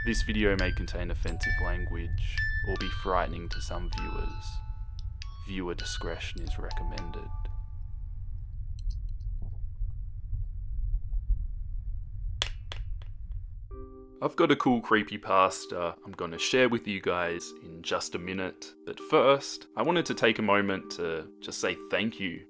This video may contain offensive language or be frightening to some viewers. Viewer discretion is recommended. I've got a cool creepypasta I'm going to share with you guys in just a minute, but first, I wanted to take a moment to just say thank you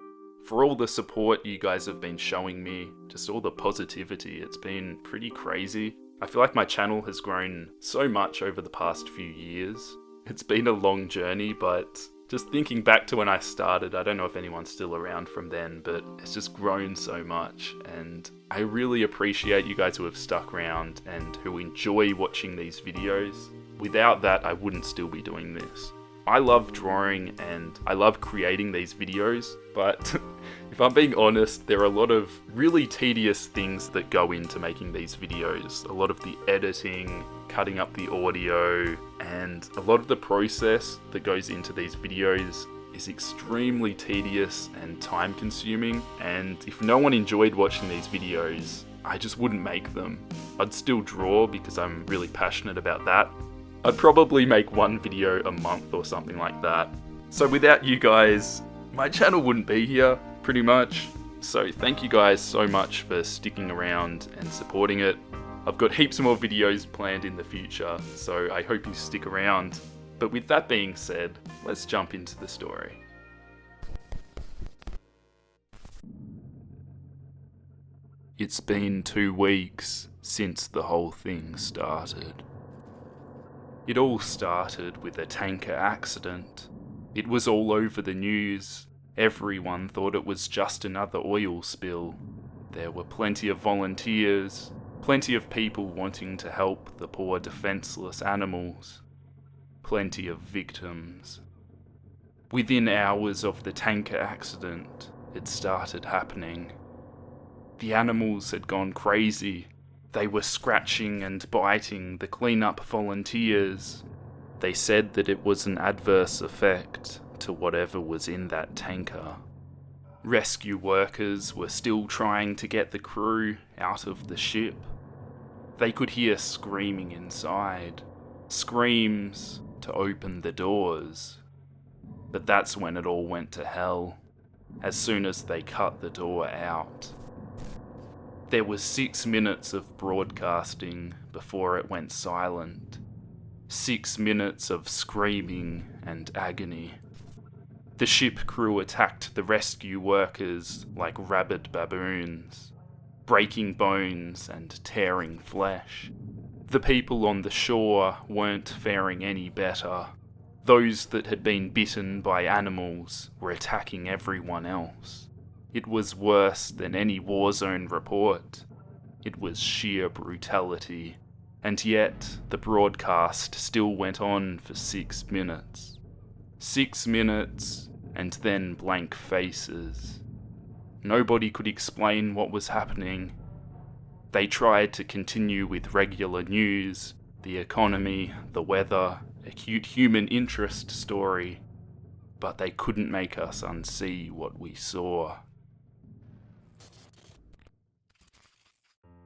for all the support you guys have been showing me, just all the positivity. It's been pretty crazy. I feel like my channel has grown so much over the past few years. It's been a long journey, but just thinking back to when I started, I don't know if anyone's still around from then, but it's just grown so much, and I really appreciate you guys who have stuck around and who enjoy watching these videos. Without that, I wouldn't still be doing this. I love drawing and I love creating these videos, but if I'm being honest, there are a lot of really tedious things that go into making these videos. A lot of the editing, cutting up the audio, and a lot of the process that goes into these videos is extremely tedious and time consuming, and if no one enjoyed watching these videos, I just wouldn't make them. I'd still draw because I'm really passionate about that. I'd probably make one video a month or something like that. So without you guys, my channel wouldn't be here, pretty much. So thank you guys so much for sticking around and supporting it. I've got heaps more videos planned in the future, so I hope you stick around. But with that being said, let's jump into the story. It's been 2 weeks since the whole thing started. It all started with a tanker accident. It was all over the news. Everyone thought it was just another oil spill. There were plenty of volunteers, plenty of people wanting to help the poor defenseless animals, plenty of victims. Within hours of the tanker accident, it started happening. The animals had gone crazy. They were scratching and biting the cleanup volunteers. They said that it was an adverse effect to whatever was in that tanker. Rescue workers were still trying to get the crew out of the ship. They could hear screaming inside, screams to open the doors. But that's when it all went to hell, as soon as they cut the door out. There was 6 minutes of broadcasting before it went silent. 6 minutes of screaming and agony. The ship crew attacked the rescue workers like rabid baboons, breaking bones and tearing flesh. The people on the shore weren't faring any better. Those that had been bitten by animals were attacking everyone else. It was worse than any war zone report. It was sheer brutality, and yet the broadcast still went on for 6 minutes. 6 minutes, and then blank faces. Nobody could explain what was happening. They tried to continue with regular news, the economy, the weather, a cute human interest story, but they couldn't make us unsee what we saw.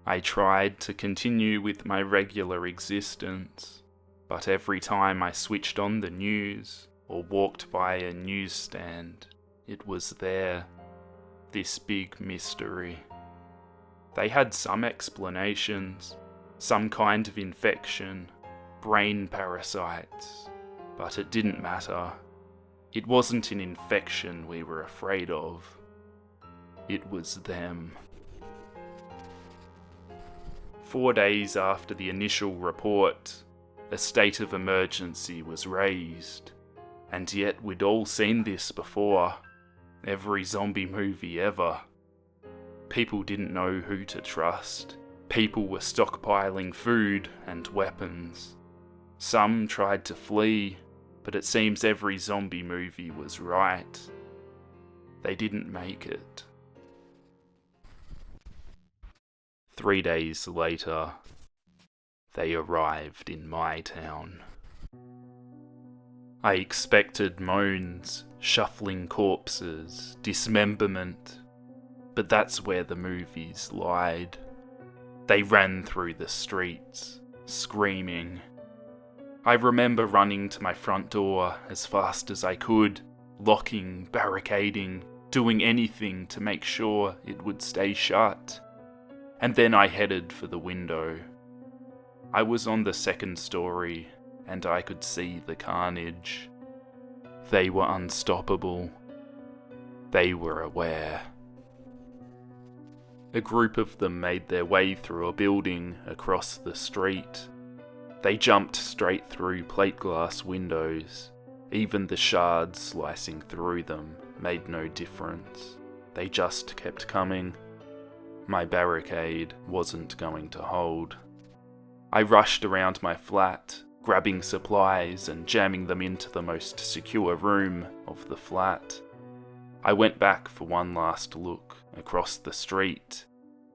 I tried to continue with my regular existence, but every time I switched on the news or walked by a newsstand, it was there, this big mystery. They had some explanations, some kind of infection, brain parasites, but it didn't matter. It wasn't an infection we were afraid of. It was them. 4 days after the initial report, a state of emergency was raised. And yet we'd all seen this before. Every zombie movie ever. People didn't know who to trust. People were stockpiling food and weapons. Some tried to flee, but it seems every zombie movie was right. They didn't make it. 3 days later, they arrived in my town. I expected moans, shuffling corpses, dismemberment, but that's where the movies lied. They ran through the streets, screaming. I remember running to my front door as fast as I could, locking, barricading, doing anything to make sure it would stay shut. And then I headed for the window. I was on the second story, and I could see the carnage. They were unstoppable. They were aware. A group of them made their way through a building across the street. They jumped straight through plate glass windows. Even the shards slicing through them made no difference. They just kept coming. My barricade wasn't going to hold. I rushed around my flat, grabbing supplies and jamming them into the most secure room of the flat. I went back for one last look across the street,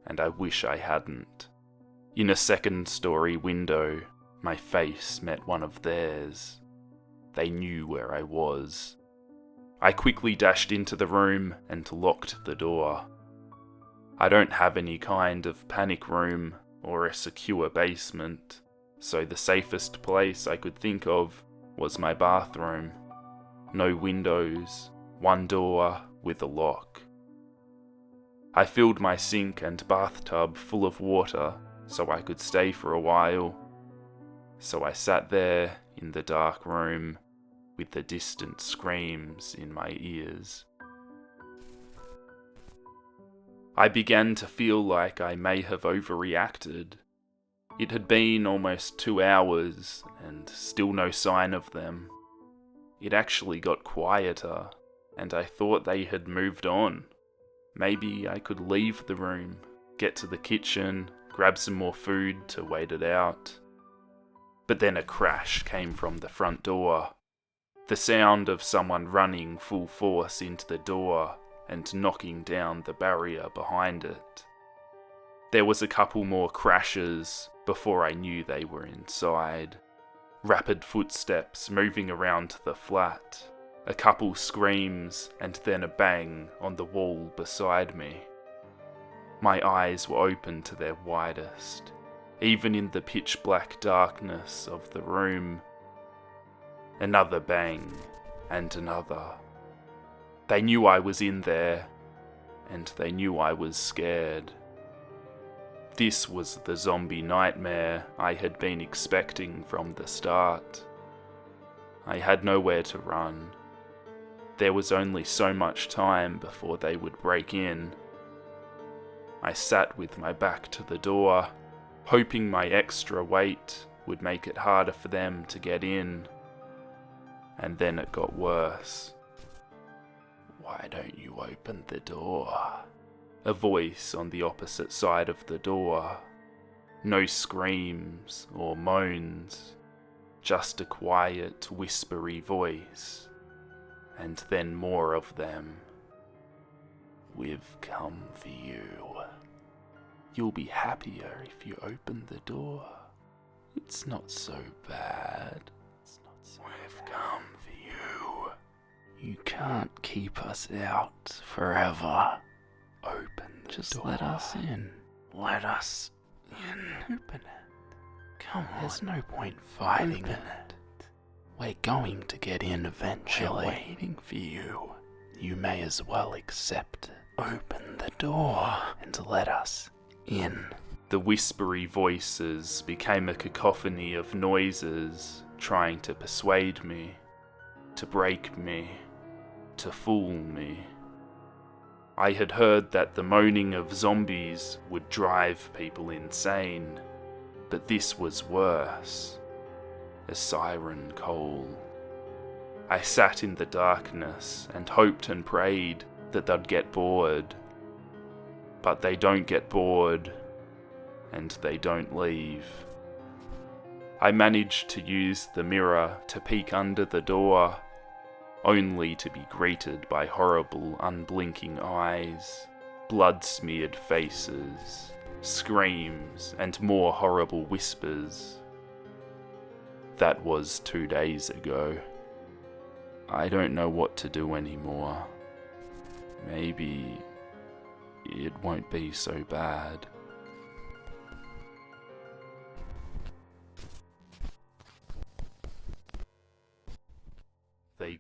and I wish I hadn't. In a second-story window, my face met one of theirs. They knew where I was. I quickly dashed into the room and locked the door. I don't have any kind of panic room or a secure basement, so the safest place I could think of was my bathroom. No windows, one door with a lock. I filled my sink and bathtub full of water so I could stay for a while. So I sat there in the dark room with the distant screams in my ears. I began to feel like I may have overreacted. It had been almost 2 hours and still no sign of them. It actually got quieter, and I thought they had moved on. Maybe I could leave the room, get to the kitchen, grab some more food to wait it out. But then a crash came from the front door. The sound of someone running full force into the door and knocking down the barrier behind it. There was a couple more crashes before I knew they were inside. Rapid footsteps moving around the flat, a couple screams, and then a bang on the wall beside me. My eyes were open to their widest, even in the pitch-black darkness of the room. Another bang, and another. They knew I was in there, and they knew I was scared. This was the zombie nightmare I had been expecting from the start. I had nowhere to run. There was only so much time before they would break in. I sat with my back to the door, hoping my extra weight would make it harder for them to get in. And then it got worse. "Why don't you open the door?" A voice on the opposite side of the door. No screams or moans, just a quiet, whispery voice. And then more of them. "We've come for you. You'll be happier if you open the door. It's not so bad. We've come for you. You can't keep us out forever. Open the door. Just let us in. Let us in. Open it. Come on. There's no point fighting it. We're going to get in eventually. We're waiting for you. You may as well accept it. Open the door and let us in." The whispery voices became a cacophony of noises trying to persuade me, to break me, to fool me. I had heard that the moaning of zombies would drive people insane, but this was worse. A siren call. I sat in the darkness and hoped and prayed that they'd get bored. But they don't get bored, and they don't leave. I managed to use the mirror to peek under the door, only to be greeted by horrible, unblinking eyes, blood-smeared faces, screams, and more horrible whispers. That was 2 days ago. I don't know what to do anymore. Maybe it won't be so bad.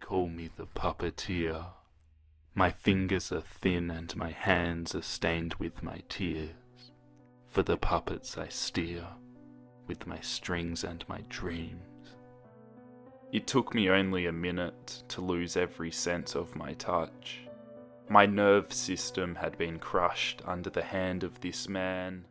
call me the puppeteer. My fingers are thin and my hands are stained with my tears. For the puppets I steer, with my strings and my dreams. It took me only a minute to lose every sense of my touch. My nerve system had been crushed under the hand of this man,